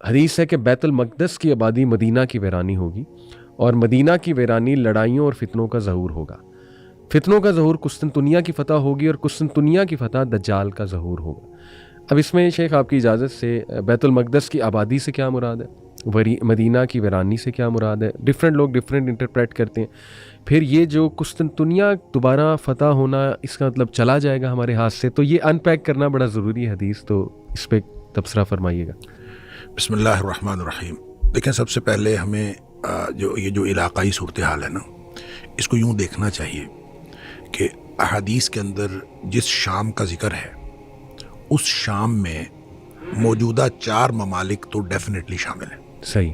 حدیث ہے کہ بیت المقدس کی آبادی مدینہ کی ویرانی ہوگی اور مدینہ کی ویرانی لڑائیوں اور فتنوں کا ظہور ہوگا. فتنوں کا ظہور قسطنطنیہ کی فتح ہوگی اور قسطنطنیہ کی فتح دجال کا ظہور ہوگا. اب اس میں شیخ آپ کی اجازت سے بیت المقدس کی آبادی سے کیا مراد ہے, مدینہ کی ویرانی سے کیا مراد ہے, ڈفرینٹ لوگ ڈفرینٹ انٹرپریٹ کرتے ہیں. پھر یہ جو قسطنطنیہ دوبارہ فتح ہونا, اس کا مطلب چلا جائے گا ہمارے ہاتھ سے, تو یہ ان پیک کرنا بڑا ضروری ہے حدیث, تو اس پہ تبصرہ فرمائیے گا. بسم اللہ الرحمن الرحیم. دیکھیں, سب سے پہلے ہمیں جو علاقائی صورتحال ہے نا, اس کو یوں دیکھنا چاہیے کہ احادیث کے اندر جس شام کا ذکر ہے, اس شام میں موجودہ 4 ممالک تو ڈیفینیٹلی شامل ہیں. صحیح.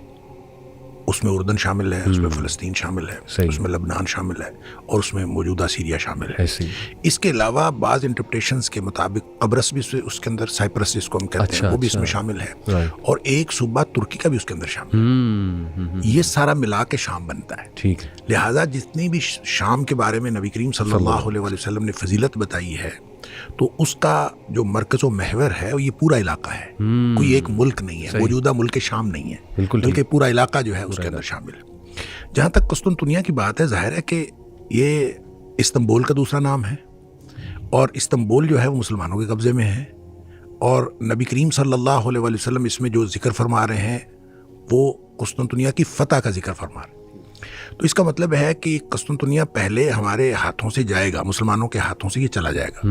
اس میں اردن شامل ہے, اس میں فلسطین شامل ہے, اس میں لبنان شامل ہے, اور اس میں موجودہ سیریا شامل ہے. اس کے علاوہ بعض انٹرپریٹیشنز کے مطابق قبرص بھی اس کے اندر, سائپرس جس کو ہم کہتے ہیں, وہ بھی اس میں شامل ہے, اور ایک صوبہ ترکی کا بھی اس کے اندر شامل ہے. یہ سارا ملا کے شام بنتا ہے. ٹھیک. لہٰذا جتنی بھی شام کے بارے میں نبی کریم صلی اللہ علیہ وسلم نے فضیلت بتائی ہے, تو اس کا جو مرکز و محور ہے یہ پورا علاقہ ہے. کوئی ایک ملک نہیں ہے, موجودہ ملک شام نہیں ہے, بلکہ پورا علاقہ جو ہے اس کے اندر شامل ہے. جہاں تک قسطنطنیہ کی بات ہے, ظاہر ہے کہ یہ استنبول کا دوسرا نام ہے, اور استنبول جو ہے وہ مسلمانوں کے قبضے میں ہے, اور نبی کریم صلی اللہ علیہ وسلم اس میں جو ذکر فرما رہے ہیں وہ قسطنطنیہ کی فتح کا ذکر فرما رہے ہیں. تو اس کا مطلب ہے کہ قسطنطنیہ پہلے ہمارے ہاتھوں سے جائے گا, مسلمانوں کے ہاتھوں سے یہ چلا جائے گا,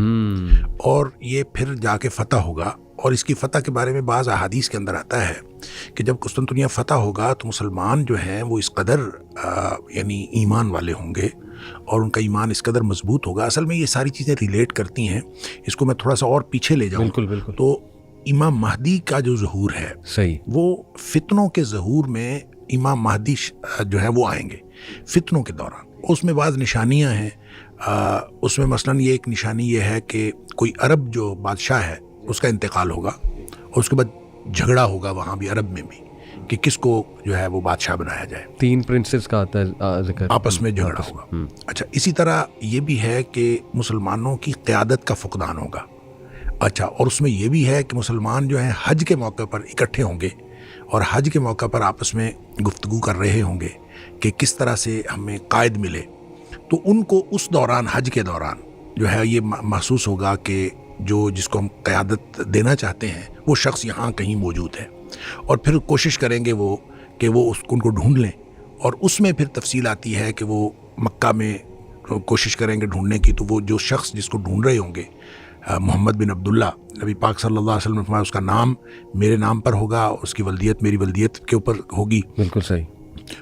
اور یہ پھر جا کے فتح ہوگا. اور اس کی فتح کے بارے میں بعض احادیث کے اندر آتا ہے کہ جب قسطنطنیہ فتح ہوگا تو مسلمان جو ہیں وہ اس قدر یعنی ایمان والے ہوں گے, اور ان کا ایمان اس قدر مضبوط ہوگا. اصل میں یہ ساری چیزیں ریلیٹ کرتی ہیں. اس کو میں تھوڑا سا اور پیچھے لے جاؤں. بالکل. تو امام مہدی کا جو ظہور ہے, صحیح, وہ فتنوں کے ظہور میں امام مہدی جو ہے وہ آئیں گے فتنوں کے دوران. اس میں بعض نشانیاں ہیں. اس میں مثلاً یہ ایک نشانی یہ ہے کہ کوئی عرب جو بادشاہ ہے اس کا انتقال ہوگا, اور اس کے بعد جھگڑا ہوگا وہاں بھی, عرب میں بھی, کہ کس کو جو ہے وہ بادشاہ بنایا جائے. 3 پرنسز کا آتا ہے ذکر, آپس میں جھگڑا ہوگا. اچھا, اسی طرح یہ بھی ہے کہ مسلمانوں کی قیادت کا فقدان ہوگا. اچھا, اور اس میں یہ بھی ہے کہ مسلمان جو ہیں حج کے موقع پر اکٹھے ہوں گے, اور حج کے موقع پر آپس میں گفتگو کر رہے ہوں گے کہ کس طرح سے ہمیں قائد ملے. تو ان کو اس دوران, حج کے دوران جو ہے یہ محسوس ہوگا کہ جس کو ہم قیادت دینا چاہتے ہیں وہ شخص یہاں کہیں موجود ہے, اور پھر کوشش کریں گے وہ کہ وہ ان کو ڈھونڈ لیں. اور اس میں پھر تفصیل آتی ہے کہ وہ مکہ میں کوشش کریں گے ڈھونڈنے کی. تو وہ جو شخص جس کو ڈھونڈ رہے ہوں گے, محمد بن عبداللہ, نبی پاک صلی اللہ علیہ وسلم نے فرمایا اس کا نام میرے نام پر ہوگا, اور اس کی ولدیت میری ولدیت کے اوپر ہوگی. بالکل صحیح.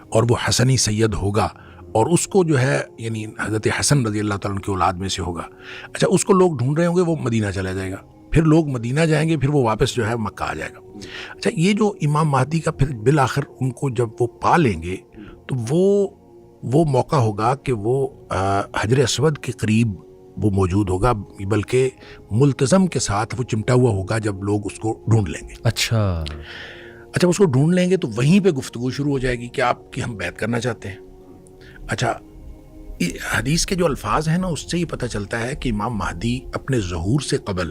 اور وہ حسنی سید ہوگا, اور اس کو جو ہے یعنی حضرت حسن رضی اللہ تعالیٰ عنہ کی اولاد میں سے ہوگا. اچھا, اس کو لوگ ڈھونڈ رہے ہوں گے, وہ مدینہ چلا جائے گا, پھر لوگ مدینہ جائیں گے, پھر وہ واپس جو ہے مکہ آ جائے گا. اچھا, یہ جو امام مہدی کا پھر بالآخر ان کو جب وہ پا لیں گے تو وہ موقع ہوگا کہ وہ حجر اسود کے قریب وہ موجود ہوگا, بلکہ ملتزم کے ساتھ وہ چمٹا ہوا ہوگا جب لوگ اس کو ڈھونڈ لیں گے. اچھا, اس کو ڈھونڈ لیں گے تو وہیں پہ گفتگو شروع ہو جائے گی کہ آپ کی ہم بیعت کرنا چاہتے ہیں. اچھا, حدیث کے جو الفاظ ہیں نا, اس سے یہ پتہ چلتا ہے کہ امام مہدی اپنے ظہور سے قبل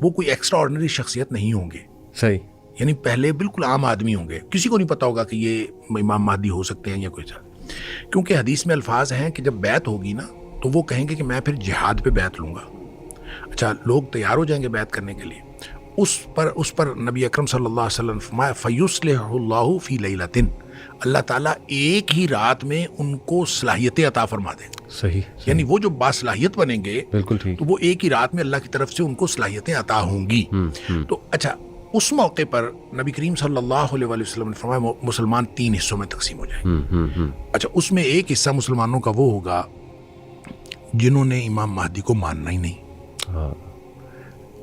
وہ کوئی ایکسٹرا آرڈنری شخصیت نہیں ہوں گے. صحیح. یعنی پہلے بالکل عام آدمی ہوں گے, کسی کو نہیں پتا ہوگا کہ یہ امام مہدی ہو سکتے ہیں یا کوئی سا. کیونکہ حدیث میں الفاظ ہیں کہ جب بیعت ہوگی نا تو وہ کہیں گے کہ میں پھر جہاد پہ بیعت لوں گا. اچھا, لوگ تیار ہو جائیں گے بیعت کرنے کے لیے. اس پر نبی اکرم صلی اللہ علیہ وسلم فرمایا فَيُصْلِحُ اللَّهُ فِي لَيْلَةٍ, اللہ تعالیٰ ایک ہی رات میں ان کو صلاحیتیں عطا فرما دیں. صحیح. یعنی وہ جو باصلاحیت بنیں گے, بالکل ٹھیک, تو وہ ایک ہی رات میں اللہ کی طرف سے ان کو صلاحیتیں عطا ہوں گی. تو اچھا, اس موقع پر نبی کریم صلی اللہ علیہ وسلم نے فرمایا مسلمان 3 حصوں میں تقسیم ہو جائیں. اچھا, اس میں ایک حصہ مسلمانوں کا وہ ہوگا جنہوں نے امام مہدی کو ماننا ہی نہیں,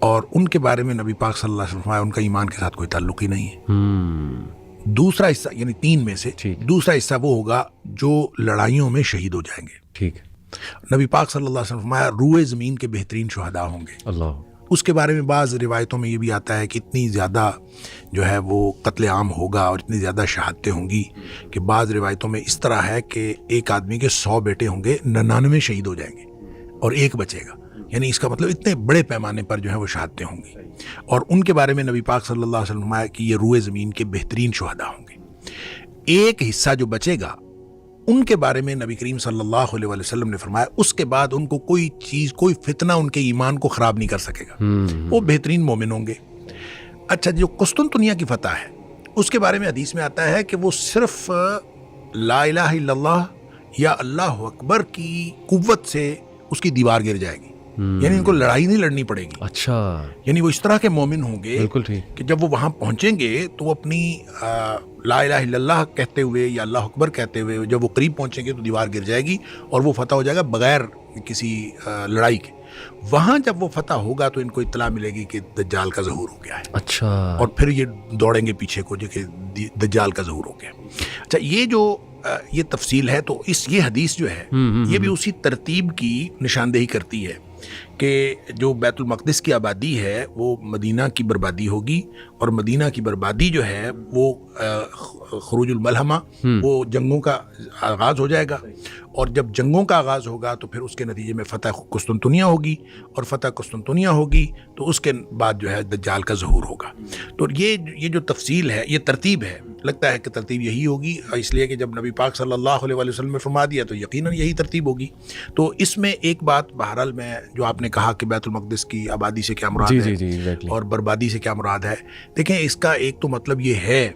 اور ان کے بارے میں نبی پاک صلی اللہ علیہ وسلم فرمایا ان کا ایمان کے ساتھ کوئی تعلق ہی نہیں ہے. دوسرا حصہ یعنی 3 میں سے دوسرا حصہ وہ ہوگا جو لڑائیوں میں شہید ہو جائیں گے. ٹھیک. نبی پاک صلی اللہ علیہ وسلم فرمایا روئے زمین کے بہترین شہداء ہوں گے. اللہ. اس کے بارے میں بعض روایتوں میں یہ بھی آتا ہے کہ اتنی زیادہ جو ہے وہ قتل عام ہوگا اور اتنی زیادہ شہادتیں ہوں گی کہ بعض روایتوں میں اس طرح ہے کہ ایک آدمی کے 100 بیٹے ہوں گے, 99 شہید ہو جائیں گے اور ایک بچے گا. یعنی اس کا مطلب اتنے بڑے پیمانے پر جو ہے وہ شہادتیں ہوں گی، اور ان کے بارے میں نبی پاک صلی اللہ علیہ وسلم نے فرمایا کہ یہ روئے زمین کے بہترین شہداء ہوں گے۔ ایک حصہ جو بچے گا ان کے بارے میں نبی کریم صلی اللہ علیہ وسلم نے فرمایا اس کے بعد ان کو کوئی چیز، کوئی فتنہ ان کے ایمان کو خراب نہیں کر سکے گا، وہ بہترین مومن ہوں گے۔ اچھا، جو قسطنطنیہ کی فتح ہے اس کے بارے میں حدیث میں آتا ہے کہ وہ صرف لا الہ الا اللہ یا اللہ اکبر کی قوت سے اس کی دیوار گر جائے گی، یعنی ان کو لڑائی نہیں لڑنی پڑے گی۔ اچھا، یعنی وہ اس طرح کے مومن ہوں گے بالکل ٹھیک کہ جب وہ وہاں پہنچیں گے تو وہ اپنی لا الہ الا اللہ کہتے ہوئے یا اللہ اکبر کہتے ہوئے جب وہ قریب پہنچیں گے تو دیوار گر جائے گی اور وہ فتح ہو جائے گا بغیر کسی لڑائی کے۔ وہاں جب وہ فتح ہوگا تو ان کو اطلاع ملے گی کہ دجال کا ظہور ہو گیا ہے، اچھا، اور پھر یہ دوڑیں گے پیچھے کو جو کہ دجال کا ظہور ہو گیا۔ اچھا، یہ جو یہ تفصیل ہے تو یہ حدیث جو ہے یہ بھی اسی ترتیب کی نشاندہی کرتی ہے کہ جو بیت المقدس کی آبادی ہے وہ مدینہ کی بربادی ہوگی، اور مدینہ کی بربادی جو ہے وہ خروج الملحمہ، وہ جنگوں کا آغاز ہو جائے گا، اور جب جنگوں کا آغاز ہوگا تو پھر اس کے نتیجے میں فتح قسطنطنیہ ہوگی، اور فتح قسطنطنیہ ہوگی تو اس کے بعد جو ہے دجال کا ظہور ہوگا۔ تو یہ جو تفصیل ہے، یہ ترتیب ہے، لگتا ہے کہ ترتیب یہی ہوگی، اس لیے کہ جب نبی پاک صلی اللہ علیہ وسلم نے فرما دیا تو یقیناً یہی ترتیب ہوگی۔ تو اس میں ایک بات بہرحال میں جو آپ نے کہا کہ بیت المقدس کی آبادی سے کیا مراد ہے اور بربادی سے کیا مراد ہے، دیکھیں اس کا ایک تو مطلب یہ ہے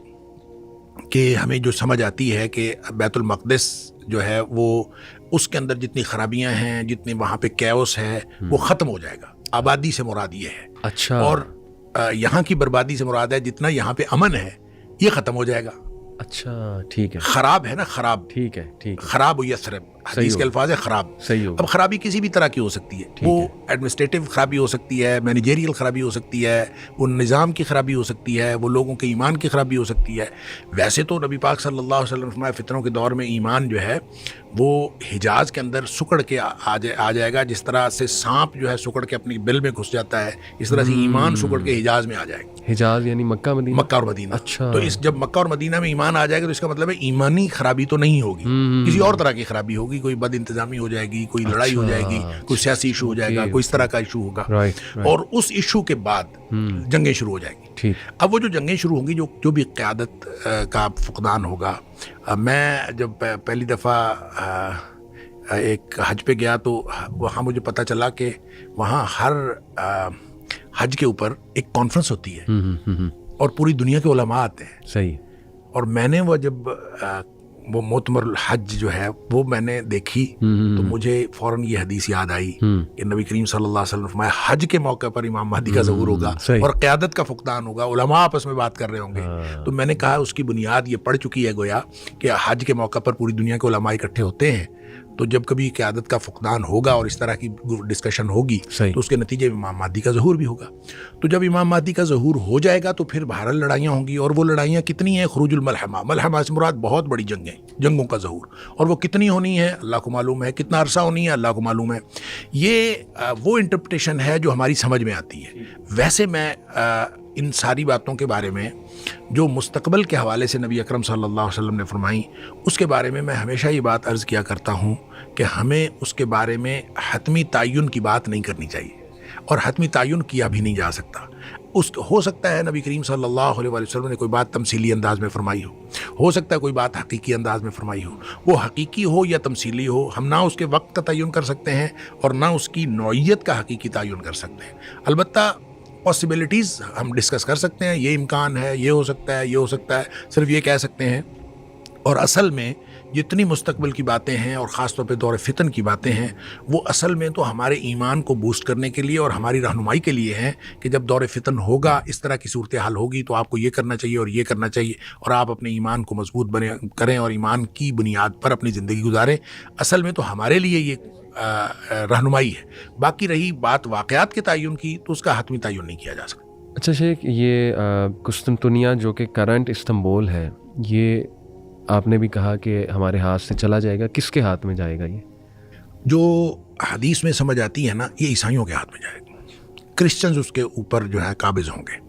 کہ ہمیں جو سمجھ آتی ہے کہ بیت المقدس جو ہے وہ اس کے اندر جتنی خرابیاں ہیں، جتنے وہاں پہ کیوس ہے، وہ ختم ہو جائے گا۔ آبادی سے مراد یہ ہے، اچھا، اور یہاں کی بربادی سے مراد ہے جتنا یہاں پہ امن ہے یہ ختم ہو جائے گا۔ اچھا، ٹھیک ہے، خراب ہے نا، خراب، ٹھیک ہے، ٹھیک ہے، خراب و یثرب، حدیث کے الفاظ ہے خراب۔ صحیح ہو، اب خرابی کسی بھی طرح کی ہو سکتی ہے، وہ ایڈمنسٹریٹو خرابی ہو سکتی ہے، مینیجریل خرابی ہو سکتی ہے، وہ نظام کی خرابی ہو سکتی ہے، وہ لوگوں کے ایمان کی خرابی ہو سکتی ہے۔ ویسے تو نبی پاک صلی اللہ علیہ وسلم فرمایا فتنوں کے دور میں ایمان جو ہے وہ حجاز کے اندر سکڑ کے آ جائے گا، جس طرح سے سانپ جو ہے سکڑ کے اپنی بل میں گھس جاتا ہے، اس طرح سے ایمان سکڑ کے حجاز میں آ جائے گا۔ حجاز یعنی مکہ مدینہ، مکہ اور مدینہ۔ اچھا، تو جب مکہ اور مدینہ میں ایمان آ جائے گا تو اس کا مطلب ہے ایمانی خرابی تو نہیں ہوگی، کسی اور طرح کی خرابی ہوگی، کوئی بد انتظامی ہو جائے گی، کوئی لڑائی ہو جائے گی، کوئی سیاسی ایشو ہو جائے گا، کوئی اس طرح کا ایشو ہوگا، اور اس ایشو کے بعد جنگیں شروع ہو جائیں گی۔ اب وہ جو جنگیں شروع ہوں گی، جو بھی قیادت کا فقدان ہوگا، میں جب پہلی دفعہ ایک حج پہ گیا تو وہاں مجھے پتہ چلا کہ وہاں ہر حج کے اوپر ایک کانفرنس ہوتی ہے اور پوری دنیا کے علماء آتے ہیں۔ صحیح۔ اور میں نے وہ جب وہ معتمر الحج جو ہے وہ میں نے دیکھی تو مجھے فوراً یہ حدیث یاد آئی کہ نبی کریم صلی اللہ علیہ وسلم نے فرمایا حج کے موقع پر امام مہدی کا ظہور ہوگا اور قیادت کا فقدان ہوگا، علماء آپس میں بات کر رہے ہوں گے۔ تو میں نے کہا اس کی بنیاد یہ پڑ چکی ہے گویا کہ حج کے موقع پر پوری دنیا کے علماء اکٹھے ہوتے ہیں، تو جب کبھی قیادت کا فقدان ہوگا اور اس طرح کی ڈسکشن ہوگی تو اس کے نتیجے میں امام مہدی کا ظہور بھی ہوگا۔ تو جب امام مہدی کا ظہور ہو جائے گا تو پھر بہرحال لڑائیاں ہوں گی، اور وہ لڑائیاں کتنی ہیں؟ خروج الملحمہ، ملحمہ سے مراد بہت بڑی جنگیں، جنگوں کا ظہور، اور وہ کتنی ہونی ہے اللہ کو معلوم ہے، کتنا عرصہ ہونی ہے اللہ کو معلوم ہے۔ یہ وہ انٹرپریٹیشن ہے جو ہماری سمجھ میں آتی ہے۔ ویسے میں ان ساری باتوں کے بارے میں جو مستقبل کے حوالے سے نبی اکرم صلی اللہ علیہ وسلم نے فرمائی، اس کے بارے میں ہمیشہ یہ بات عرض کیا کرتا ہوں کہ ہمیں اس کے بارے میں حتمی تعین کی بات نہیں کرنی چاہیے، اور حتمی تعین کیا بھی نہیں جا سکتا۔ ہو سکتا ہے نبی کریم صلی اللہ علیہ وسلم نے کوئی بات تمثیلی انداز میں فرمائی ہو سکتا ہے کوئی بات حقیقی انداز میں فرمائی ہو، وہ حقیقی ہو یا تمثیلی ہو، ہم نہ اس کے وقت کا تعین کر سکتے ہیں اور نہ اس کی نوعیت کا حقیقی تعین کر سکتے ہیں۔ البتہ پاسبلٹیز ہم ڈسکس کر سکتے ہیں، یہ امکان ہے، یہ ہو سکتا ہے، یہ ہو سکتا ہے، صرف یہ کہہ سکتے ہیں۔ اور اصل میں جتنی مستقبل کی باتیں ہیں اور خاص طور پہ دور فتن کی باتیں ہیں، وہ اصل میں تو ہمارے ایمان کو بوسٹ کرنے کے لیے اور ہماری رہنمائی کے لیے ہیں کہ جب دور فتن ہوگا، اس طرح کی صورتحال ہوگی تو آپ کو یہ کرنا چاہیے اور یہ کرنا چاہیے، اور آپ اپنے ایمان کو مضبوط کریں اور ایمان کی بنیاد پر اپنی زندگی گزاریں۔ اصل میں تو ہمارے لیے یہ رہنمائی ہے۔ باقی رہی بات واقعات کے تعین کی تو اس کا حتمی تعین نہیں کیا جا سکتا۔ اچھا شیخ، یہ قسطنطنیہ جو کہ کرنٹ استنبول ہے، یہ آپ نے بھی کہا کہ ہمارے ہاتھ سے چلا جائے گا، کس کے ہاتھ میں جائے گا؟ یہ جو حدیث میں سمجھ آتی ہے نا، یہ عیسائیوں کے ہاتھ میں جائے گا، کرسچنز اس کے اوپر جو ہے قابض ہوں گے۔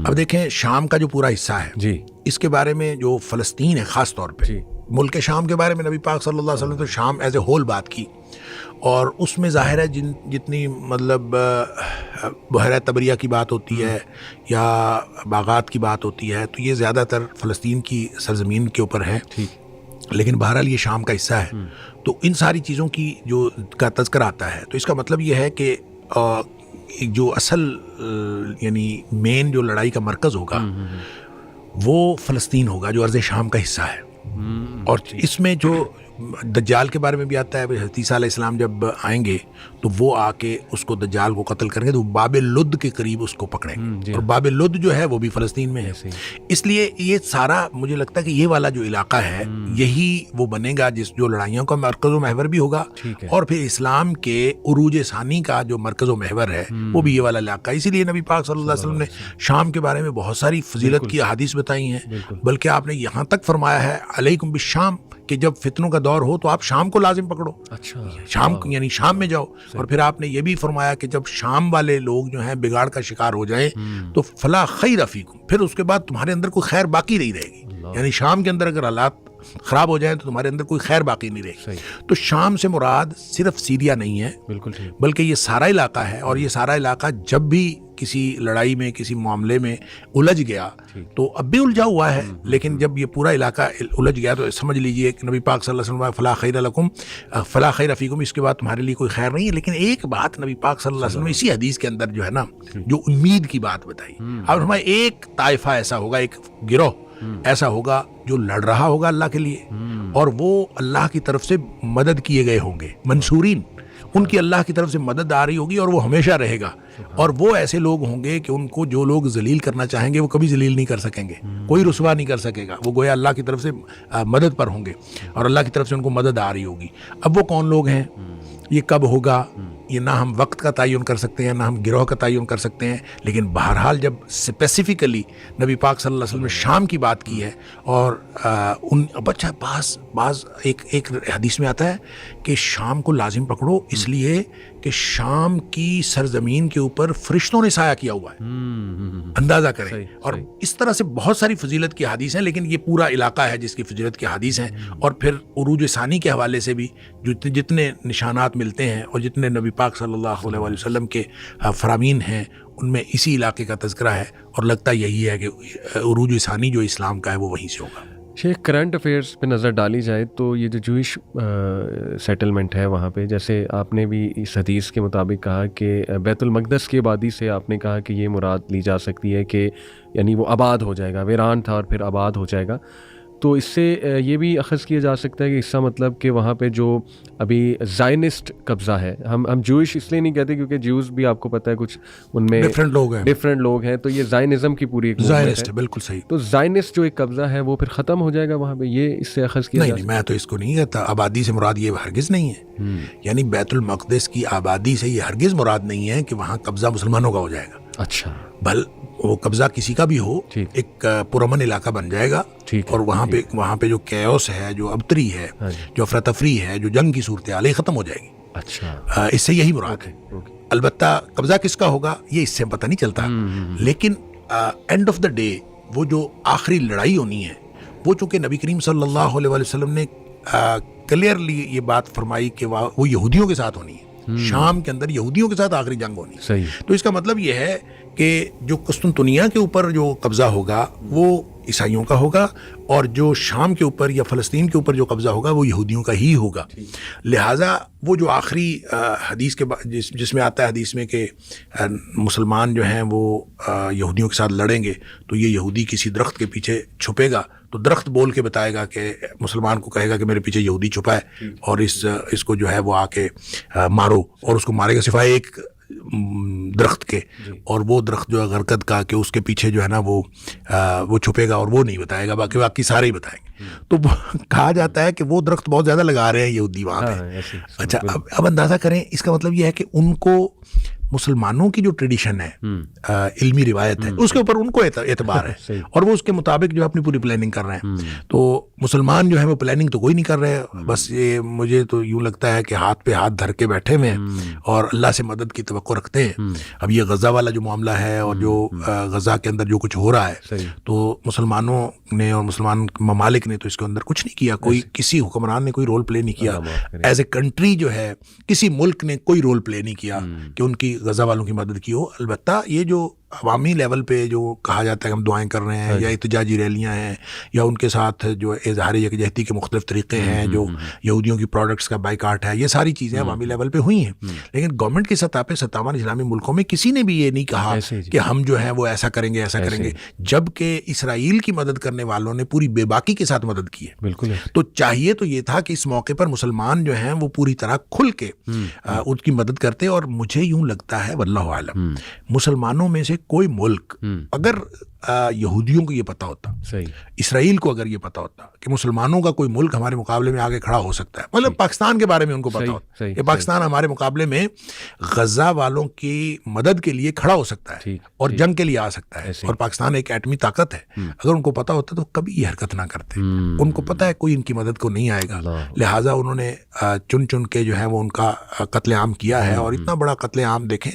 اب دیکھیں شام کا جو پورا حصہ ہے جی، اس کے بارے میں جو فلسطین ہے خاص طور پہ، ملک شام کے بارے میں نبی پاک صلی اللہ علیہ وسلم نے تو شام ایز اے ہول بات کی، اور اس میں ظاہر ہے جتنی مطلب بحیرہ طبریہ کی بات ہوتی ہے یا باغات کی بات ہوتی ہے تو یہ زیادہ تر فلسطین کی سرزمین کے اوپر ہے، لیکن بہرحال یہ شام کا حصہ ہے. تو ان ساری چیزوں کی جو کا تذکر آتا ہے تو اس کا مطلب یہ ہے کہ جو اصل یعنی مین جو لڑائی کا مرکز ہوگا وہ فلسطین ہوگا جو ارض شام کا حصہ ہے. اور اس میں جو دجال کے بارے میں بھی آتا ہے، حضرت عیسیٰ علیہ السلام جب آئیں گے تو وہ آ کے اس کو دجال کو قتل کریں گے تو باب لد کے قریب اس کو پکڑیں گے، اور باب لد جو ہے وہ بھی فلسطین میں ہے. اس لیے یہ سارا مجھے لگتا ہے کہ یہ والا جو علاقہ ہے یہی وہ بنے گا جو لڑائیوں کا مرکز و محور بھی ہوگا، اور پھر اسلام کے عروج ثانی کا جو مرکز و محور ہے وہ بھی یہ والا علاقہ ہے. اسی لیے نبی پاک صلی اللہ علیہ وسلم نے شام کے بارے میں بہت ساری فضیلت کی احادیث بتائی ہیں، بلکہ آپ نے یہاں تک فرمایا ہے علیکم بالشام کہ جب فتنوں کا دور ہو تو آپ شام کو لازم پکڑو. اچھا، شام یعنی شام میں جاؤ. اور پھر آپ نے یہ بھی فرمایا کہ جب شام والے لوگ جو ہیں بگاڑ کا شکار ہو جائیں تو فلا خیر فیکم، پھر اس کے بعد تمہارے اندر کوئی خیر باقی نہیں رہے گی. یعنی شام کے اندر اگر حالات خراب ہو جائیں تو تمہارے اندر کوئی خیر باقی نہیں رہے گی. تو شام سے مراد صرف سیریا نہیں ہے، بالکل، بلکہ یہ سارا علاقہ ہے. اور یہ سارا علاقہ جب بھی کسی لڑائی میں کسی معاملے میں الجھ گیا تو اب بھی الجھا ہوا ہے، لیکن جب یہ پورا علاقہ الجھ گیا تو سمجھ لیجئے کہ نبی پاک صلی اللہ علیہ وسلم فلا خیر لکم فلا خیر فیکم، اس کے بعد تمہارے لیے کوئی خیر نہیں ہے. لیکن ایک بات نبی پاک صلی اللہ علیہ وسلم اسی حدیث کے اندر جو ہے نا جو امید کی بات بتائی، اب ہمارا ایک طائفہ ایسا ہوگا، ایک گروہ ایسا ہوگا جو لڑ رہا ہوگا اللہ کے لیے، اور وہ اللہ کی طرف سے مدد کیے گئے ہوں گے، منصورین، ان کی اللہ کی طرف سے مدد آ رہی ہوگی اور وہ ہمیشہ رہے گا. اور وہ ایسے لوگ ہوں گے کہ ان کو جو لوگ ذلیل کرنا چاہیں گے وہ کبھی ذلیل نہیں کر سکیں گے، کوئی رسوا نہیں کر سکے گا. وہ گویا اللہ کی طرف سے مدد پر ہوں گے اور اللہ کی طرف سے ان کو مدد آ رہی ہوگی. اب وہ کون لوگ ہیں، یہ کب ہوگا، یہ نہ ہم وقت کا تعین کر سکتے ہیں نہ ہم گروہ کا تعین کر سکتے ہیں، لیکن بہرحال جب اسپیسیفکلی نبی پاک صلی اللہ علیہ وسلم نے شام کی بات کی ہے اور اچھا بعض ایک حدیث میں آتا ہے کہ شام کو لازم پکڑو اس لیے کہ شام کی سرزمین کے اوپر فرشتوں نے سایہ کیا ہوا ہے، اندازہ کریں. اور اس طرح سے بہت ساری فضیلت کی حدیث ہیں، لیکن یہ پورا علاقہ ہے جس کی فضیلت کی حدیث ہیں. اور پھر عروج ثانی کے حوالے سے بھی جتنے نشانات ملتے ہیں اور جتنے نبی پاک صلی اللہ علیہ وسلم کے فرامین ہیں ان میں اسی علاقے کا تذکرہ ہے، اور لگتا یہی ہے کہ عروج ثانی جو اسلام کا ہے وہ وہیں سے ہوگا. شیخ، کرنٹ افیئرس پہ نظر ڈالی جائے تو یہ جو جوئش سیٹلمنٹ ہے وہاں پہ، جیسے آپ نے بھی اس حدیث کے مطابق کہا کہ بیت المقدس کی آبادی سے آپ نے کہا کہ یہ مراد لی جا سکتی ہے کہ یعنی وہ آباد ہو جائے گا، ویران تھا اور پھر آباد ہو جائے گا. تو اس سے یہ بھی اخذ کیا جا سکتا ہے کہ اس کا مطلب کہ وہاں پہ جو ابھی زائنسٹ قبضہ ہے، ہم جوئش اس لیے نہیں کہتے کیونکہ جیوز بھی آپ کو پتہ ہے کچھ ان میں ڈفرینٹ لوگ ہیں، تو یہ زائنزم کی پوری ایک زائنسٹ ہے. بالکل صحیح. تو زائنسٹ جو ایک قبضہ ہے وہ پھر ختم ہو جائے گا وہاں پہ، یہ اس سے اخذ کیا نہیں، میں تو اس کو نہیں کہتا. آبادی سے مراد یہ ہرگز نہیں ہے، یعنی بیت المقدس کی آبادی سے یہ ہرگز مراد نہیں ہے کہ وہاں قبضہ مسلمانوں کا ہو جائے گا. اچھا، بل وہ قبضہ کسی کا بھی ہو، ایک پرامن علاقہ بن جائے گا، اور وہاں پہ جو کیوس ہے، جو ابتری ہے، جو افراتفری ہے، جو جنگ کی صورتحال ختم ہو جائے گی. اچھا، اس سے یہی مراد ہے. البتہ قبضہ کس کا ہوگا یہ اس سے پتہ نہیں چلتا، لیکن اینڈ آف دا ڈے وہ جو آخری لڑائی ہونی ہے وہ چونکہ نبی کریم صلی اللہ علیہ وسلم نے کلیئرلی یہ بات فرمائی کہ وہ یہودیوں کے ساتھ ہونی ہے. شام کے اندر یہودیوں کے ساتھ آخری جنگ ہونی. تو اس کا مطلب یہ ہے کہ جو قسطنطنیہ کے اوپر جو قبضہ ہوگا وہ عیسائیوں کا ہوگا، اور جو شام کے اوپر یا فلسطین کے اوپر جو قبضہ ہوگا وہ یہودیوں کا ہی ہوگا. لہٰذا وہ جو آخری حدیث کے جس میں آتا ہے حدیث میں کہ مسلمان جو ہیں وہ یہودیوں کے ساتھ لڑیں گے تو یہ یہودی کسی درخت کے پیچھے چھپے گا تو درخت بول کے بتائے گا کہ مسلمان کو کہے گا کہ میرے پیچھے یہودی چھپا ہے اور اس کو جو ہے وہ آ کے مارو، اور اس کو مارے گا سوائے ایک درخت کے، اور وہ درخت جو ہے غرقد کا کہ اس کے پیچھے جو ہے نا وہ چھپے گا اور وہ نہیں بتائے گا، باقی سارے ہی بتائیں گے. تو کہا جاتا ہے کہ وہ درخت بہت زیادہ لگا رہے ہیں یہودی وہاں پہ. اچھا، اب اندازہ کریں، اس کا مطلب یہ ہے کہ ان کو مسلمانوں کی جو ٹریڈیشن ہے علمی روایت ہے اس کے اوپر ان کو اعتبار ہے اور وہ اس کے مطابق جو اپنی پوری پلاننگ کر رہے ہیں. تو مسلمان جو ہے وہ پلاننگ تو کوئی نہیں کر رہے, بس یہ مجھے تو یوں لگتا ہے کہ ہاتھ پہ ہاتھ دھر کے بیٹھے ہوئے ہیں اور اللہ سے مدد کی توقع رکھتے ہیں. اب یہ غزہ والا جو معاملہ ہے اور جو غزہ کے اندر جو کچھ ہو رہا ہے تو مسلمانوں نے اور مسلمان ممالک نے تو اس کے اندر کچھ نہیں کیا, کوئی کسی حکمران نے کوئی رول پلے نہیں کیا. ایز اے کنٹری جو ہے کسی ملک نے کوئی رول پلے نہیں کیا کہ ان کی غزہ والوں کی مدد کی ہو. البتہ یہ جو عوامی لیول پہ جو کہا جاتا ہے ہم دعائیں کر رہے ہیں یا احتجاجی ریلیاں ہیں یا ان کے ساتھ جو اظہار یکجہتی کے مختلف طریقے ہیں, جو یہودیوں کی پروڈکٹس کا بائیکاٹ ہے, یہ ساری چیزیں عوامی لیول پہ ہوئی ہیں. لیکن گورنمنٹ کی سطح پہ 57 اسلامی ملکوں میں کسی نے بھی یہ نہیں کہا کہ ہم جو ہے وہ ایسا کریں گے ایسا کریں گے, جبکہ اسرائیل کی مدد کرنے والوں نے پوری بے باکی کے ساتھ مدد کی ہے. بالکل. تو چاہیے تو یہ تھا کہ اس موقع پر مسلمان جو ہیں وہ پوری طرح کھل کے ان کی مدد کرتے. اور مجھے یوں لگتا ہے واللہ عالم مسلمانوں میں سے کوئی ملک اگر یہودیوں کو یہ پتا ہوتا, اسرائیل کو اگر یہ پتا ہوتا کہ مسلمانوں کا کوئی ملک ہمارے مقابلے میں آگے کھڑا ہو سکتا ہے, مطلب پاکستان کے بارے میں ان کو پتا ہوتا کہ پاکستان ہمارے مقابلے میں غزہ والوں کی مدد کے لیے کھڑا ہو سکتا ہے اور جنگ کے لیے آ سکتا ہے اور پاکستان ایک ایٹمی طاقت ہے, اگر ان کو پتا ہوتا تو کبھی یہ حرکت نہ کرتے. ان کو پتا ہے کوئی ان کی مدد کو نہیں آئے گا, لہٰذا انہوں نے چن چن کے جو ہے وہ ان کا قتل عام کیا ہے. اور اتنا بڑا قتل عام دیکھیں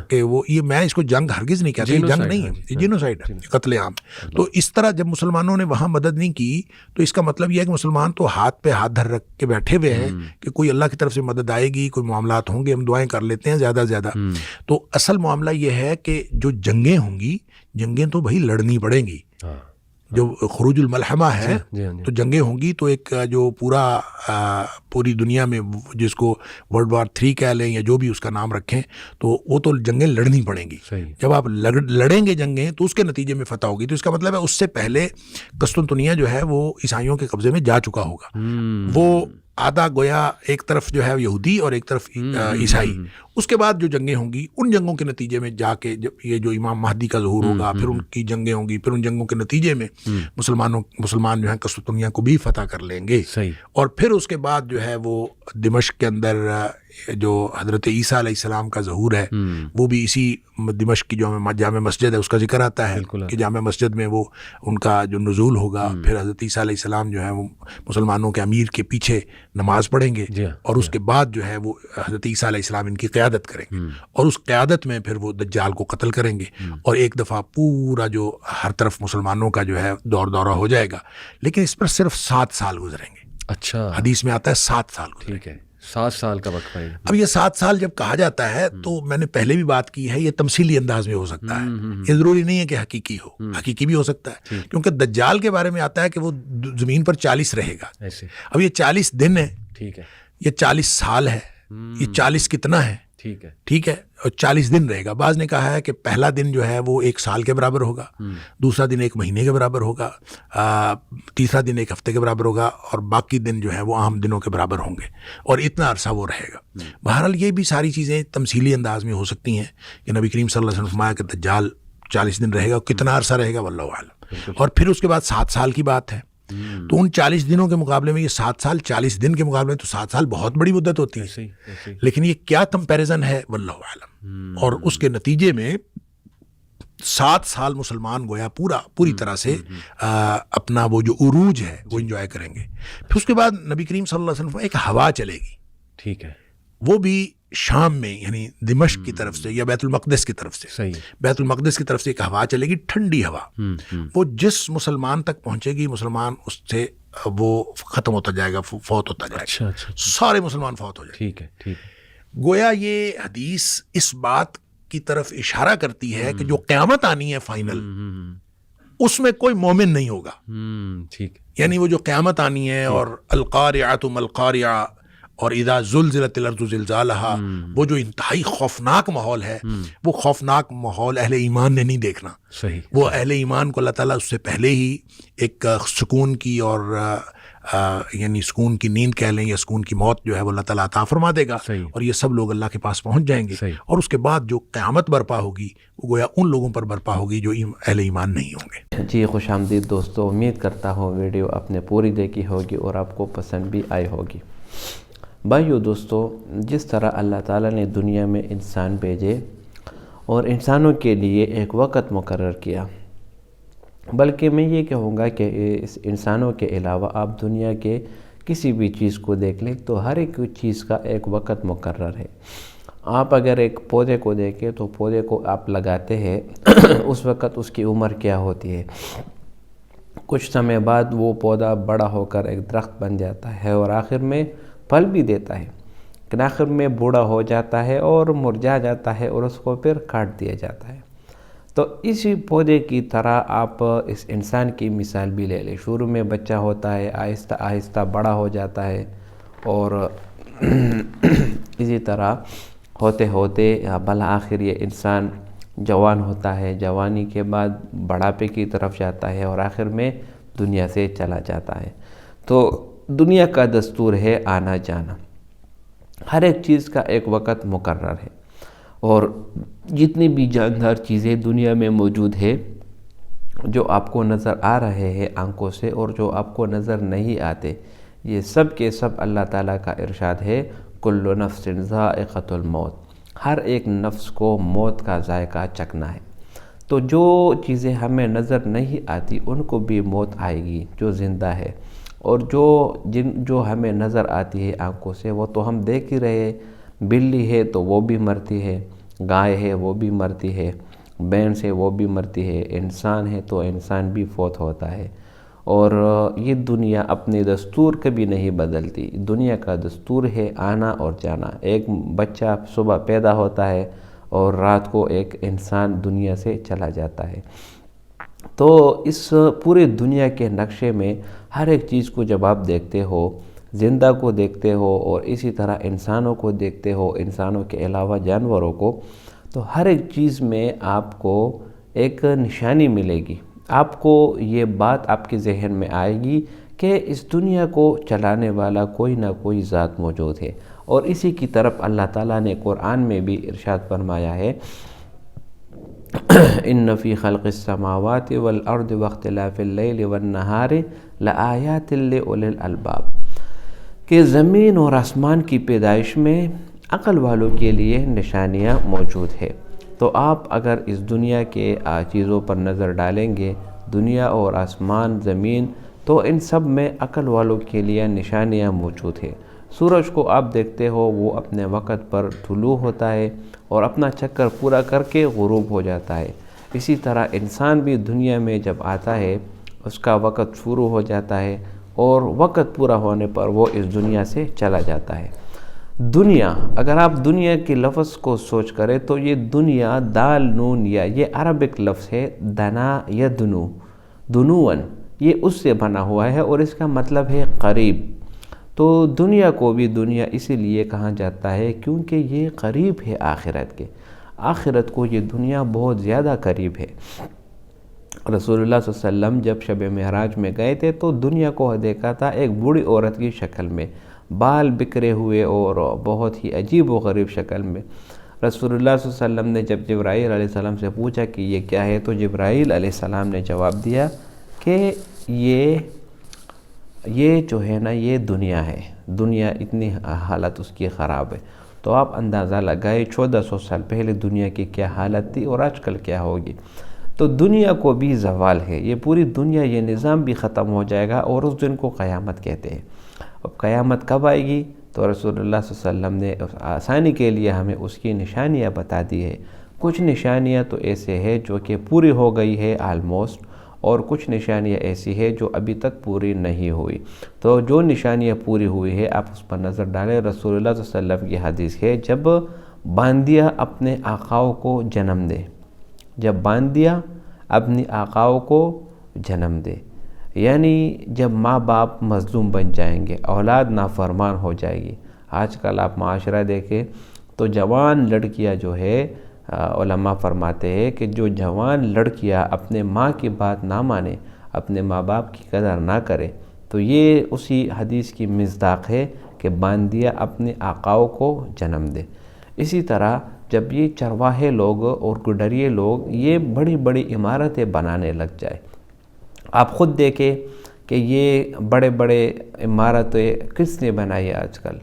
کہ وہ یہ میں اس کو جنگ ہرگز نہیں کہتا, جنگ نہیں ہے, یہ جینوسائیڈ ہے, قتل عام. تو اس طرح جب مسلمانوں نے وہاں مدد نہیں کی تو اس کا مطلب یہ ہے کہ مسلمان تو ہاتھ پہ ہاتھ دھر رکھ کے بیٹھے ہوئے ہیں کہ کوئی اللہ کی طرف سے مدد آئے گی, کوئی معاملات ہوں گے, ہم دعائیں کر لیتے ہیں زیادہ سے زیادہ. تو اصل معاملہ یہ ہے کہ جو جنگیں ہوں گی, جنگیں تو بھائی لڑنی پڑیں گی. جو خروج الملحمہ ہے تو جنگیں ہوں گی, تو ایک جو پوری دنیا میں جس کو ورلڈ وار 3 کہہ لیں یا جو بھی اس کا نام رکھیں, تو وہ تو جنگیں لڑنی پڑیں گی. جب آپ لڑیں گے جنگیں تو اس کے نتیجے میں فتح ہوگی. تو اس کا مطلب ہے اس سے پہلے قسطنطنیہ جو ہے وہ عیسائیوں کے قبضے میں جا چکا ہوگا. وہ آدھا گویا ایک طرف جو ہے یہودی اور ایک طرف عیسائی. اس کے بعد جو جنگیں ہوں گی ان جنگوں کے نتیجے میں جا کے جب یہ جو امام مہدی کا ظہور ہوگا, پھر ان کی جنگیں ہوں گی, پھر ان جنگوں کے نتیجے میں مسلمان جو ہیں قسطنطنیہ کو بھی فتح کر لیں گے. اور پھر اس کے بعد جو ہے وہ دمشق کے اندر جو حضرت عیسیٰ علیہ السلام کا ظہور ہے وہ بھی اسی دمشق کی جو جامع مسجد ہے اس کا ذکر آتا ہے کہ جامع مسجد میں وہ ان کا جو نزول ہوگا. پھر حضرت عیسیٰ علیہ السلام جو ہے وہ مسلمانوں کے امیر کے پیچھے نماز پڑھیں گے اور اس کے بعد جو ہے وہ حضرت عیسیٰ علیہ السلام ان کی قیادت کریں گے اور اس قیادت میں پھر وہ دجال کو قتل کریں گے اور ایک دفعہ پورا جو ہر طرف مسلمانوں کا جو ہے دورہ ہو جائے گا. لیکن اس پر صرف 7 سال گزریں گے. اچھا, حدیث میں آتا ہے 7 سال گزریں گے. 7 سال کا وقفہ ہے. اب یہ 7 سال جب کہا جاتا ہے تو میں نے پہلے بھی بات کی ہے, یہ تمثیلی انداز میں ہو سکتا ہے, یہ ضروری نہیں ہے کہ حقیقی ہو, حقیقی بھی ہو سکتا ہے. کیونکہ دجال کے بارے میں آتا ہے کہ وہ زمین پر 40 رہے گا. اب یہ 40 دن ہے, ٹھیک ہے, یہ 40 سال ہے, یہ 40 کتنا ہے, ٹھیک ہے, اور 40 دن رہے گا. بعض نے کہا ہے کہ پہلا دن جو ہے وہ 1 سال کے برابر ہوگا, دوسرا دن 1 مہینے کے برابر ہوگا, تیسرا دن 1 ہفتے کے برابر ہوگا اور باقی دن جو ہے وہ عام دنوں کے برابر ہوں گے اور اتنا عرصہ وہ رہے گا. بہرحال یہ بھی ساری چیزیں تمثیلی انداز میں ہو سکتی ہیں کہ نبی کریم صلی اللہ علیہ وسلم فرمایا کہ دجال 40 دن رہے گا, کتنا عرصہ رہے گا واللہ اعلم. اور پھر اس کے بعد 7 سال کی بات ہے. تو ان 40 دنوں کے مقابلے میں یہ 7 سال 40 دن کے مقابلے میں تو 7 سال بہت بڑی مدت ہوتی ہے. لیکن یہ کیا کمپیریزن ہے واللہ اعلم. اور اس کے نتیجے میں 7 سال مسلمان گویا پوری طرح سے اپنا وہ جو عروج ہے وہ انجوائے کریں گے. پھر اس کے بعد نبی کریم صلی اللہ علیہ وسلم ایک ہوا چلے گی, ٹھیک ہے, وہ بھی شام میں یعنی دمشق کی طرف سے یا بیت المقدس کی طرف سے, بیت المقدس کی طرف سے ایک ہوا چلے گی, ٹھنڈی ہوا. وہ جس مسلمان تک پہنچے گی مسلمان اس سے وہ ختم ہوتا جائے گا, فوت ہوتا جائے گا. سارے مسلمان فوت ہو جائیں گے. گویا یہ حدیث اس بات کی طرف اشارہ کرتی ہے کہ جو قیامت آنی ہے فائنل, اس میں کوئی مومن نہیں ہوگا. یعنی وہ جو قیامت آنی ہے اور القارعۃ ما القارعۃ اور اذا زلزلت الارض زلزالہا, وہ جو انتہائی خوفناک ماحول ہے, وہ خوفناک ماحول اہل ایمان نے نہیں دیکھنا. وہ اہل ایمان کو اللہ تعالیٰ اس سے پہلے ہی ایک سکون کی اور یعنی سکون کی نیند کہہ لیں یا سکون کی موت جو ہے وہ اللہ تعالیٰ عطا فرما دے گا اور یہ سب لوگ اللہ کے پاس پہنچ جائیں گے. اور اس کے بعد جو قیامت برپا ہوگی وہ گویا ان لوگوں پر برپا ہوگی جو اہل ایمان نہیں ہوں گے. جی خوش آمدید دوستو, امید کرتا ہوں ویڈیو آپ نے پوری دیکھی ہوگی اور آپ کو پسند بھی آئی ہوگی. بھائیو دوستو، جس طرح اللہ تعالیٰ نے دنیا میں انسان بھیجے اور انسانوں کے لیے ایک وقت مقرر کیا، بلکہ میں یہ کہوں گا کہ اس انسانوں کے علاوہ آپ دنیا کے کسی بھی چیز کو دیکھ لیں تو ہر ایک چیز کا ایک وقت مقرر ہے۔ آپ اگر ایک پودے کو دیکھیں تو پودے کو آپ لگاتے ہیں اس وقت اس کی عمر کیا ہوتی ہے، کچھ سمے بعد وہ پودا بڑا ہو کر ایک درخت بن جاتا ہے اور آخر میں پھل بھی دیتا ہے، لیکن آخر میں بوڑھا ہو جاتا ہے اور مرجھا جاتا ہے اور اس کو پھر کاٹ دیا جاتا ہے۔ تو اسی پودے کی طرح آپ اس انسان کی مثال بھی لے لیں۔ شروع میں بچہ ہوتا ہے، آہستہ آہستہ بڑا ہو جاتا ہے اور اسی طرح ہوتے ہوتے بالآخر یہ انسان جوان ہوتا ہے، جوانی کے بعد بڑھاپے کی طرف جاتا ہے اور آخر میں دنیا سے چلا جاتا ہے۔ تو دنیا کا دستور ہے آنا جانا، ہر ایک چیز کا ایک وقت مقرر ہے، اور جتنی بھی جاندار چیزیں دنیا میں موجود ہے جو آپ کو نظر آ رہے ہیں آنکھوں سے اور جو آپ کو نظر نہیں آتے، یہ سب کے سب اللہ تعالیٰ کا ارشاد ہے کل نفس ذائقۃ الموت، ہر ایک نفس کو موت کا ذائقہ چکھنا ہے۔ تو جو چیزیں ہمیں نظر نہیں آتی ان کو بھی موت آئے گی جو زندہ ہے، اور جو ہمیں نظر آتی ہے آنکھوں سے وہ تو ہم دیکھ ہی رہے ہیں، بلی ہے تو وہ بھی مرتی ہے، گائے ہے وہ بھی مرتی ہے، بھینس ہے وہ بھی مرتی ہے، انسان ہے تو انسان بھی فوت ہوتا ہے، اور یہ دنیا اپنے دستور کبھی نہیں بدلتی۔ دنیا کا دستور ہے آنا اور جانا، ایک بچہ صبح پیدا ہوتا ہے اور رات کو ایک انسان دنیا سے چلا جاتا ہے۔ تو اس پورے دنیا کے نقشے میں ہر ایک چیز کو جب آپ دیکھتے ہو، زندہ کو دیکھتے ہو اور اسی طرح انسانوں کو دیکھتے ہو، انسانوں کے علاوہ جانوروں کو، تو ہر ایک چیز میں آپ کو ایک نشانی ملے گی۔ آپ کو یہ بات آپ کے ذہن میں آئے گی کہ اس دنیا کو چلانے والا کوئی نہ کوئی ذات موجود ہے، اور اسی کی طرف اللہ تعالیٰ نے قرآن میں بھی ارشاد فرمایا ہے ان فی خلق السماوات والارض واختلاف اللیل والنہار لآیات لأولی الالباب، کہ زمین اور آسمان کی پیدائش میں عقل والوں کے لیے نشانیاں موجود ہے۔ تو آپ اگر اس دنیا کے چیزوں پر نظر ڈالیں گے، دنیا اور آسمان، زمین، تو ان سب میں عقل والوں کے لیے نشانیاں موجود ہیں۔ سورج کو آپ دیکھتے ہو، وہ اپنے وقت پر طلوع ہوتا ہے اور اپنا چکر پورا کر کے غروب ہو جاتا ہے۔ اسی طرح انسان بھی دنیا میں جب آتا ہے اس کا وقت شروع ہو جاتا ہے اور وقت پورا ہونے پر وہ اس دنیا سے چلا جاتا ہے۔ دنیا، اگر آپ دنیا کے لفظ کو سوچ کریں تو یہ دنیا دال نون یا یہ عربک لفظ ہے، دنا یا دنو، دنون، یہ اس سے بنا ہوا ہے اور اس کا مطلب ہے قریب۔ تو دنیا کو بھی دنیا اسی لیے کہا جاتا ہے کیونکہ یہ قریب ہے آخرت کے، آخرت کو یہ دنیا بہت زیادہ قریب ہے۔ رسول اللہ صلی اللہ علیہ وسلم جب شب معراج میں گئے تھے تو دنیا کو دیکھا تھا ایک بوڑھی عورت کی شکل میں، بال بکھرے ہوئے اور بہت ہی عجیب و غریب شکل میں۔ رسول اللہ صلی اللہ علیہ وسلم نے جب جبرائیل علیہ السلام سے پوچھا کہ یہ کیا ہے، تو جبرائیل علیہ السلام نے جواب دیا کہ یہ جو ہے نا یہ دنیا ہے، دنیا اتنی حالت اس کی خراب ہے۔ تو آپ اندازہ لگائے 1400 سال پہلے دنیا کی کیا حالت تھی اور آج کل کیا ہوگی۔ تو دنیا کو بھی زوال ہے، یہ پوری دنیا، یہ نظام بھی ختم ہو جائے گا اور اس دن کو قیامت کہتے ہیں۔ اب قیامت کب آئے گی؟ تو رسول اللہ صلی اللہ علیہ وسلم نے آسانی کے لیے ہمیں اس کی نشانیاں بتا دی ہے۔ کچھ نشانیاں تو ایسے ہیں جو کہ پوری ہو گئی ہے آلموسٹ، اور کچھ نشانیاں ایسی ہیں جو ابھی تک پوری نہیں ہوئی۔ تو جو نشانیاں پوری ہوئی ہے آپ اس پر نظر ڈالیں۔ رسول اللہ صلی اللہ علیہ وسلم کی حدیث ہے جب باندیا اپنے آقاؤں کو جنم دے، جب باندیا اپنی آقاؤں کو جنم دے، یعنی جب ماں باپ مظلوم بن جائیں گے، اولاد نافرمان ہو جائے گی۔ آج کل آپ معاشرہ دیکھیں تو جوان لڑکیاں جو ہے، علماء فرماتے ہیں کہ جو جوان لڑکیاں اپنے ماں کی بات نہ مانے، اپنے ماں باپ کی قدر نہ کرے، تو یہ اسی حدیث کی مصداق ہے کہ باندیا اپنے آقاؤں کو جنم دے۔ اسی طرح جب یہ چرواہے لوگ اور گڈریے لوگ یہ بڑی بڑی عمارتیں بنانے لگ جائے، آپ خود دیکھیں کہ یہ بڑے بڑے عمارتیں کس نے بنائی آج کل؟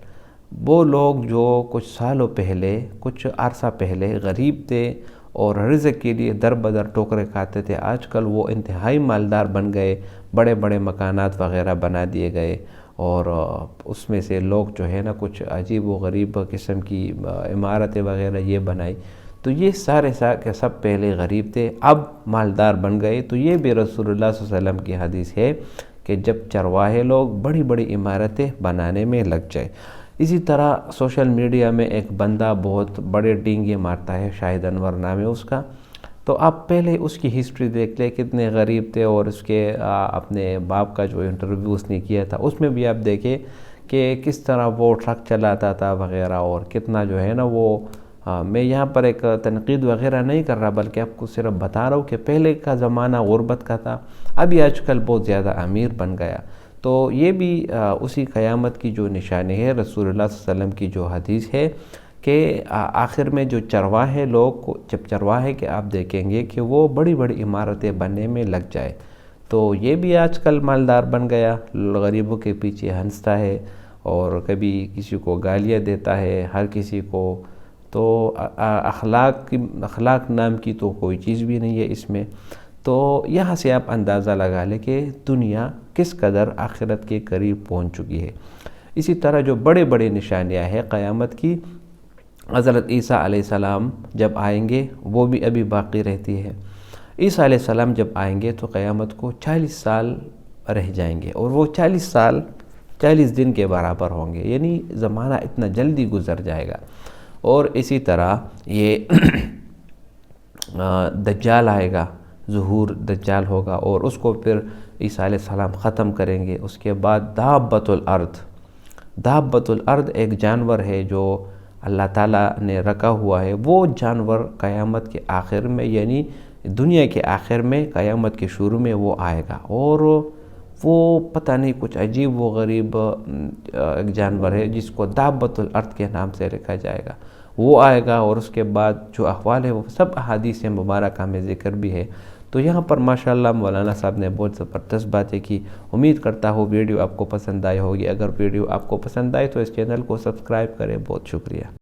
وہ لوگ جو کچھ سالوں پہلے، کچھ عرصہ پہلے غریب تھے اور رزق کے لیے در بدر ٹوکرے کھاتے تھے، آج کل وہ انتہائی مالدار بن گئے، بڑے بڑے مکانات وغیرہ بنا دیے گئے، اور اس میں سے لوگ جو ہے نا کچھ عجیب و غریب قسم کی عمارتیں وغیرہ یہ بنائی. تو یہ سارے کے سب پہلے غریب تھے، اب مالدار بن گئے. تو یہ بھی رسول اللہ صلی اللہ علیہ وسلم کی حدیث ہے کہ جب چرواہے لوگ بڑی بڑی عمارتیں بنانے میں لگ جائے. اسی طرح سوشل میڈیا میں ایک بندہ بہت بڑے ڈینگے مارتا ہے، شاہد انور نام ہے اس کا. تو آپ پہلے اس کی ہسٹری دیکھ لیں، کتنے غریب تھے، اور اس کے اپنے باپ کا جو انٹرویو اس نے کیا تھا اس میں بھی آپ دیکھیں کہ کس طرح وہ ٹرک چلاتا تھا وغیرہ، اور کتنا جو ہے نا وہ میں یہاں پر ایک تنقید وغیرہ نہیں کر رہا، بلکہ آپ کو صرف بتا رہا ہوں کہ پہلے کا زمانہ غربت کا تھا، ابھی آج کل بہت زیادہ امیر بن گیا. تو یہ بھی اسی قیامت کی جو نشانی ہے، رسول اللہ صلی اللہ علیہ وسلم کی جو حدیث ہے کہ آخر میں جو چرواہے لوگ، جب چرواہے کے آپ دیکھیں گے کہ وہ بڑی بڑی عمارتیں بننے میں لگ جائے. تو یہ بھی آج کل مالدار بن گیا، غریبوں کے پیچھے ہنستا ہے اور کبھی کسی کو گالیاں دیتا ہے، ہر کسی کو. تو اخلاق نام کی تو کوئی چیز بھی نہیں ہے اس میں. تو یہاں سے آپ اندازہ لگا لیں کہ دنیا کس قدر آخرت کے قریب پہنچ چکی ہے. اسی طرح جو بڑے بڑے نشانیاں ہیں قیامت کی، حضرت عیسیٰ علیہ السلام جب آئیں گے وہ بھی ابھی باقی رہتی ہے. عیسیٰ علیہ السلام جب آئیں گے تو قیامت کو 40 سال رہ جائیں گے، اور وہ 40 سال 40 دن کے برابر ہوں گے، یعنی زمانہ اتنا جلدی گزر جائے گا. اور اسی طرح یہ دجال آئے گا، ظہور دجال ہوگا، اور اس کو پھر عیسیٰ علیہ السلام ختم کریں گے. اس کے بعد دابۃ الارض ایک جانور ہے جو اللہ تعالیٰ نے رکھا ہوا ہے. وہ جانور قیامت کے آخر میں، یعنی دنیا کے آخر میں، قیامت کے شروع میں وہ آئے گا، اور وہ پتہ نہیں کچھ عجیب و غریب ایک جانور ہے جس کو دابۃ الارض کے نام سے رکھا جائے گا. وہ آئے گا، اور اس کے بعد جو احوال ہے وہ سب احادیث مبارکہ میں ذکر بھی ہے. تو یہاں پر ماشاءاللہ مولانا صاحب نے بہت زبردست باتیں کی. امید کرتا ہوں ویڈیو آپ کو پسند آئی ہوگی. اگر ویڈیو آپ کو پسند آئے تو اس چینل کو سبسکرائب کریں. بہت شکریہ.